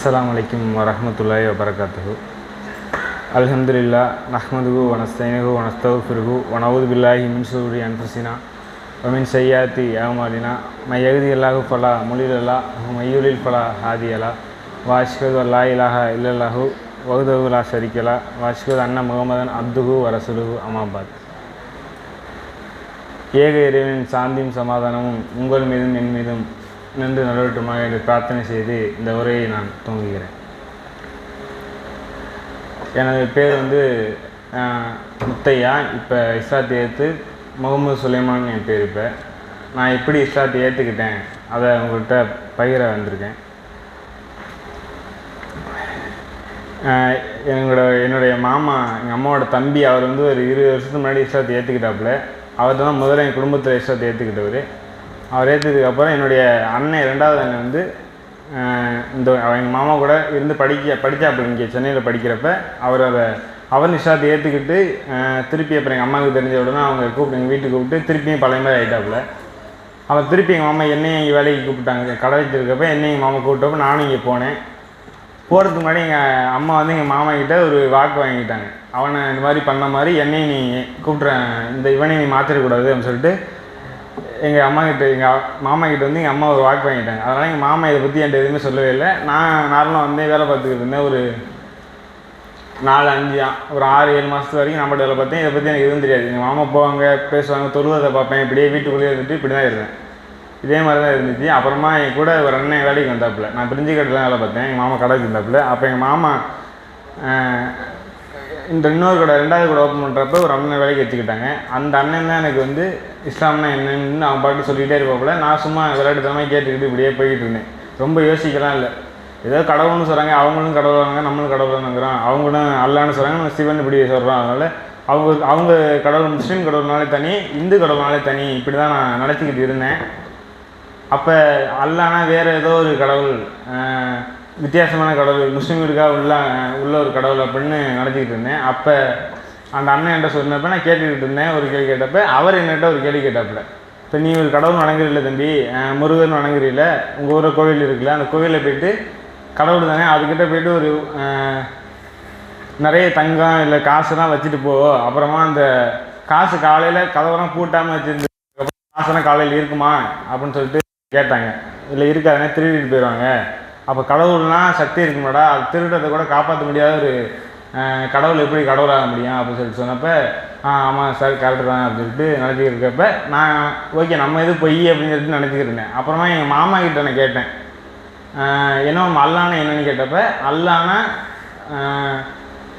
அஸ்ஸலாமு அலைக்கும் வரஹ்மத்துல்லாஹி வபரகாத்துஹு. அல்ஹம்துலில்லாஹ் நஹ்மதுஹு வ நஸ்தஈனுஹு வ நஸ்தக்ஃபிருஹு வ நஊது பில்லாஹி மின் ஷுரூரி அன்ஃபுஸினா வ மின் ஸய்யிஆத்தி அஅமாலினா மை யஹ்திஹில்லாஹு ஃபலா முலில்ல லஹு வ மை யுலில் ஃபலா ஹாதிய லஹு வ அஷ்ஹது அல்லா இலாஹா இல்லல்லாஹு வஹ்தஹு லா ஷரீக லஹு வ அஷ்ஹது அன்ன முஹம்மதன் அப்துஹு வ ரசூலுஹு அம்மா பாத். ஏக இறைவனின் சாந்தியும் சமாதானமும் உங்கள் மீதும் என் மீதும் நின்று நடைபெற்றுமாக என்று பிரார்த்தனை செய்து இந்த உரையை நான் துவங்குகிறேன். எனது பேர் முத்தையா. இப்போ இஸ்லாத்தை ஏற்று முகமது சுலைமான் என் பேர். இப்போ நான் எப்படி இஸ்லாத்தை ஏற்றுக்கிட்டேன் அதை உங்கள்கிட்ட பகிர வந்திருக்கேன். என்னுடைய மாமா, எங்கள் அம்மாவோட தம்பி, அவர் ஒரு 20 வருஷத்துக்கு முன்னாடி இஸ்லாத்தை ஏற்றுக்கிட்டாப்புல. அவர் தான் முதல்ல என் குடும்பத்தில் இஸ்லாத்தை ஏற்றுக்கிட்டவர். அவர் ஏற்றதுக்கப்புறம் என்னுடைய அண்ணன், ரெண்டாவது அண்ணன் எங்கள் மாமா கூட இருந்து படித்தாப்புல இங்கே சென்னையில் படிக்கிறப்ப அவர் இஸ்லாத்தை ஏற்றுக்கிட்டு திருப்பி அப்புறம் எங்கள் அம்மாவுக்கு தெரிஞ்ச உடனே அவங்க எங்கள் வீட்டுக்கு கூப்பிட்டு திருப்பியும் பழைய மாதிரி ஆகிட்டாப்புல. அவர் திருப்பி எங்கள் மாமா என்னையும் இங்கே வேலைக்கு கூப்பிட்டாங்க. கடை வச்சிருக்கப்ப என்னையும் எங்கள் மாமா கூப்பிட்டப்ப நானும் இங்கே போனேன். போகிறதுக்கு முன்னாடி எங்கள் அம்மா எங்கள் மாமா கிட்டே ஒரு வாக்கு வாங்கிட்டாங்க. அவனை இந்த மாதிரி பண்ண மாதிரி என்னையும் நீ கூப்பிட்றேன், இவனையும் நீ மாற்றிடக்கூடாது அப்படின்னு சொல்லிட்டு எங்கள் மாமா கிட்ட எங்கள் அம்மா ஒரு வாக்கு வாங்கிட்டாங்க. அதனால் எங்கள் மாமா இதை பற்றி என்கிட்ட எதுவுமே சொல்லவே இல்லை. நான் நார்மலாக வேலை பார்த்துக்கிட்டு இருந்தேன். ஒரு 6-7 மாதத்து வரைக்கும் நம்மகிட்ட வேலை பார்த்தேன். இதை பற்றி எனக்கு எதுவும் தெரியாது. எங்கள் மாமா போவாங்க, பேசுவாங்க, தொழுவதை பார்ப்பேன். இப்படியே வீட்டுக்குள்ளேயே இருந்துட்டு இப்படி தான் இருந்தேன். இதே மாதிரி தான் இருந்துச்சு. அப்புறமா என் கூட ஒரு அண்ணன் வேலைக்கு வந்தாப்புல. நான் பிரிஞ்சு கடையில் தான் வேலை பார்த்தேன். எங்கள் மாமா கடைக்கு வந்தாப்புல. அப்போ எங்கள் மாமா இன்னொரு கடை, 2வது கடை ஓப்பன் பண்ணுறப்ப ஒரு அண்ணன் வேலைக்கு வச்சுக்கிட்டாங்க. அந்த அண்ணன் தான் எனக்கு இஸ்லாம்னா என்னன்னு அவன் பாட்டு சொல்லிக்கிட்டே இருப்பாப்புல. நான் சும்மா விளையாட்டுத்தனமாக கேட்டுக்கிட்டு இப்படியே போய்கிட்டு இருந்தேன். ரொம்ப யோசிக்கலாம் இல்லை. ஏதோ கடவுள்னு சொல்கிறாங்க, அவங்களும் கடவுளாங்க, நம்மளும் கடவுள்னுங்கிறோம். அவங்களும் அல்லான்னு சொல்கிறாங்க, நம்ம சிவன் இப்படி சொல்கிறோம். அதனால் அவங்க கடவுள் முஸ்லீம் கடவுள்னாலே தனி, இந்து கடவுள்னாலே தனி, இப்படி தான் நான் நினச்சிக்கிட்டு இருந்தேன். அப்போ அல்லானா வேறு ஏதோ ஒரு கடவுள், வித்தியாசமான கடவுள், முஸ்லீம்களுக்காக உள்ள ஒரு கடவுள் அப்படின்னு நினச்சிக்கிட்டு இருந்தேன். அப்போ அந்த அண்ணன் என்கிட்ட சொன்னப்போ நான் கேட்டுக்கிட்டு இருந்தேன். ஒரு கேள்வி கேட்டப்போ அவர் என்கிட்ட ஒரு கேள்வி கேட்டாப்புல. இப்போ நீ ஒரு கடவுள் வணங்குறீல்ல தம்பி, முருகன் வணங்குறீல்ல, உங்கள் ஊரில் கோவில் இருக்குல்ல, அந்த கோவிலில் போய்ட்டு கடவுள் தானே, அதுக்கிட்ட போய்ட்டு ஒரு நிறைய தங்கம் இல்லை காசுலாம் வச்சுட்டு போ. அப்புறமா அந்த காசு காலையில் கதவெல்லாம் பூட்டாமல் வச்சுருந்து காசெல்லாம் காலையில் இருக்குமா அப்படின்னு சொல்லிட்டு கேட்டாங்க. இல்லை இருக்காதுனே, திருடிட்டு போயிடுவாங்க. அப்போ கடவுள்னால் சக்தி இருக்குமாடா, அது திருடுறதை கூட காப்பாற்ற முடியாத ஒரு கடவுள் எப்படி கடவுளாக முடியும் அப்படின்னு சொல்லிட்டு சொன்னப்போ ஆமாம் சார் கரெக்டு தான் அப்படின்னு சொல்லிட்டு நினச்சிக்கிட்டு இருக்கப்ப நான் ஓகே நம்ம எது பொய் அப்படின்னு சொல்லிட்டு நினச்சிக்கிட்டு இருந்தேன். அப்புறமா எங்கள் மாமா கிட்ட நான் கேட்டேன், என்ன அல்லானா என்னன்னு கேட்டப்ப அல்லானா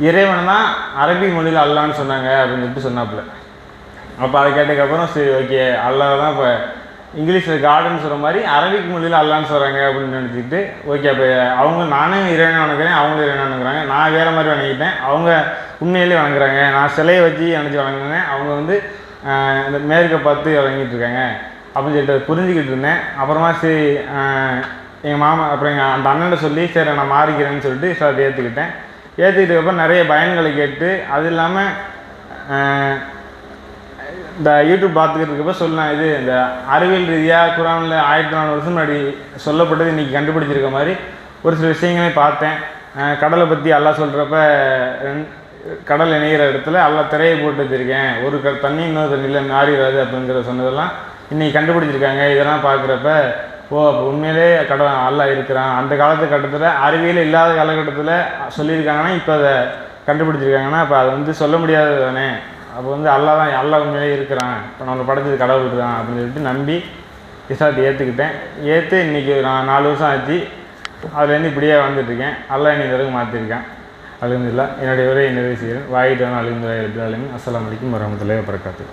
இறைவனை தான் அரபி மொழியில் அல்லான்னு சொன்னாங்க அப்படின்னு சொல்லிட்டு சொன்னாப்புல. அப்போ அதை கேட்டதுக்கப்புறம் சரி ஓகே, அல்லா தான் இப்போ இங்கிலீஷில் காடுன்னு சொல்கிற மாதிரி அரபிக் மொழியில் அல்லான்னு சொல்கிறாங்க அப்படின்னு நினச்சிக்கிட்டு ஓகே. அப்போ நானும் இறைவனை வணங்குறேன், அவங்களும் இறைவனை வணங்குறாங்க. நான் வேறு மாதிரி வணங்கிட்டேன், அவங்க உண்மையிலே வணங்குறாங்க. நான் சிலையை வச்சு நினச்சி வணங்குனேன், அவங்க இந்த மேற்கை பார்த்து வணங்கிட்டு இருக்காங்க அப்படின்னு சொல்லிட்டு புரிஞ்சுக்கிட்டு இருந்தேன். அப்புறமா சரி எங்கள் மாமா அப்புறம் அந்த அண்ணன்ட்ட சொல்லி சரி நான் மாறிக்கிறேன்னு சொல்லிட்டு அதை ஏற்றுக்கிட்டதுக்கப்புறம் நிறைய பயன்களை கேட்டு, அது இல்லாமல் இந்த யூடியூப் பார்த்துக்கிட்டு இருக்கப்போ சொல்லலாம், இது இந்த அறிவியல் ரீதியாக குரானில் 1400 வருஷம் முன்னாடி சொல்லப்பட்டது இன்றைக்கி கண்டுபிடிச்சிருக்க மாதிரி ஒரு சில விஷயங்களே பார்த்தேன். கடலை பற்றி அல்லாஹ் சொல்கிறப்ப கடல் இணைகிற இடத்துல அல்லாஹ் திரையை போட்டு வச்சுருக்கேன், ஒரு தண்ணி இன்னொரு தண்ணியில் மாறிடாது அப்படிங்கிற சொன்னதெல்லாம் இன்றைக்கி கண்டுபிடிச்சிருக்காங்க. இதெல்லாம் பார்க்குறப்ப அப்போ உண்மையிலே அல்லாஹ் இருக்கிறான். அந்த காலகட்டத்தில் அறிவியல் இல்லாத காலகட்டத்தில் சொல்லியிருக்காங்கன்னா இப்போ அதை கண்டுபிடிச்சிருக்காங்கன்னா அப்போ அதை சொல்ல முடியாது தானே. அப்போ அல்லாஹ் தான், அல்லாஹ் உண்மையிலே இருக்கிறான், இப்போ நம்மளை படைச்சது கடவுள் தான் அப்படின்னு சொல்லிட்டு நம்பி இஸ்லாத்தை ஏற்று இன்றைக்கி நான் 4 வருஷம் ஆச்சு. அதுலேருந்து இப்படியே வந்துட்டுருக்கேன். அல்லாஹ் என்னை தடவை மாற்றிருக்கேன். அல்ஹம்துலில்லாஹ். என்னுடைய உரையை நிறைவு செய்கிறேன். வாயிட்டு அல்ஹம்துலில்லாஹி ரப்பில் ஆலமீன். அஸ்ஸலாமு அலைக்கும் வரஹ்மத்துல்லாஹி வபரகாத்துஹு.